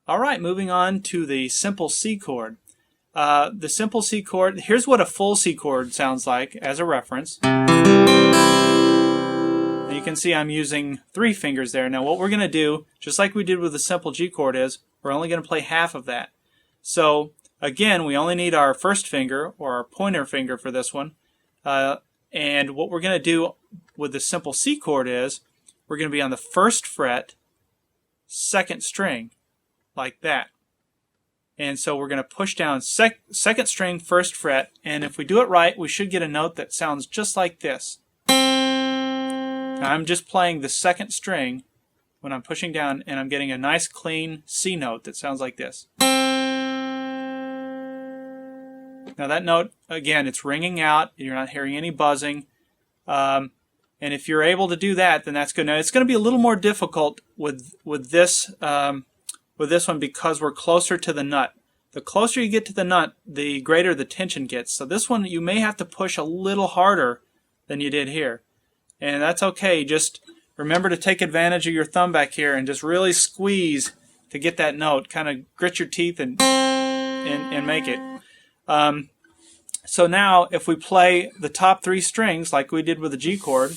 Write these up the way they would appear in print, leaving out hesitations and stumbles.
Alright, moving on to the simple C chord. The simple C chord, here's what a full C chord sounds like as a reference. And you can see I'm using 3 fingers there. Now what we're going to do, just like we did with the simple G chord, is we're only going to play half of that. So again, we only need our first finger, or our pointer finger for this one. And what we're going to do with the simple C chord is we're going to be on the 1st fret, 2nd string, like that. And so we're going to push down 2nd string, 1st fret, and if we do it right, we should get a note that sounds just like this. Now I'm just playing the 2nd string when I'm pushing down, and I'm getting a nice clean C note that sounds like this. Now that note, again, it's ringing out. You're not hearing any buzzing. And if you're able to do that, then that's good. Now it's going to be a little more difficult with this one because we're closer to the nut. The closer you get to the nut, the greater the tension gets. So this one you may have to push a little harder than you did here. And that's okay. Just remember to take advantage of your thumb back here and just really squeeze to get that note. Kind of grit your teeth and make it. So now if we play the top 3 strings like we did with the G chord,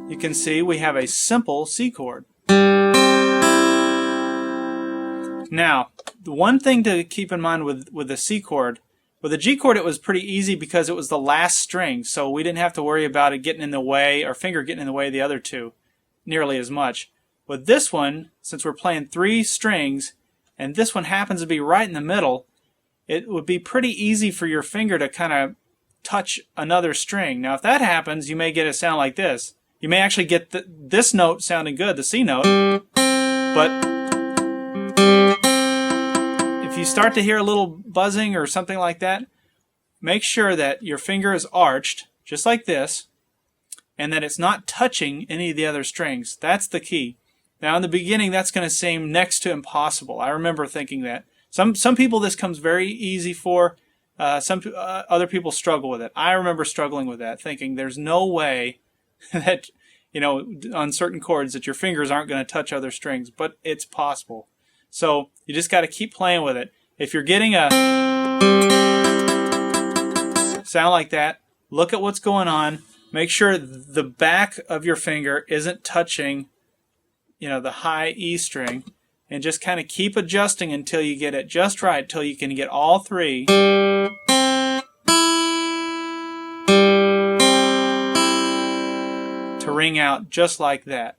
you can see we have a simple C chord. Now, the one thing to keep in mind with the C chord, with the G chord it was pretty easy because it was the last string, so we didn't have to worry about it getting in the way, our finger getting in the way of the other 2 nearly as much. With this one, since we're playing 3 strings, and this one happens to be right in the middle, it would be pretty easy for your finger to kind of touch another string. Now if that happens, you may get a sound like this. You may actually get this note sounding good, the C note, but if you start to hear a little buzzing or something like that, make sure that your finger is arched, just like this, and that it's not touching any of the other strings. That's the key. Now in the beginning that's going to seem next to impossible. I remember thinking that. Some people this comes very easy for. Other people struggle with it. I remember struggling with that, thinking there's no way that, you know, on certain chords that your fingers aren't going to touch other strings, but it's possible. So you just got to keep playing with it. If you're getting a sound like that, look at what's going on. Make sure the back of your finger isn't touching, you know, the high E string, and just kind of keep adjusting until you get it just right, until you can get all 3 to ring out just like that.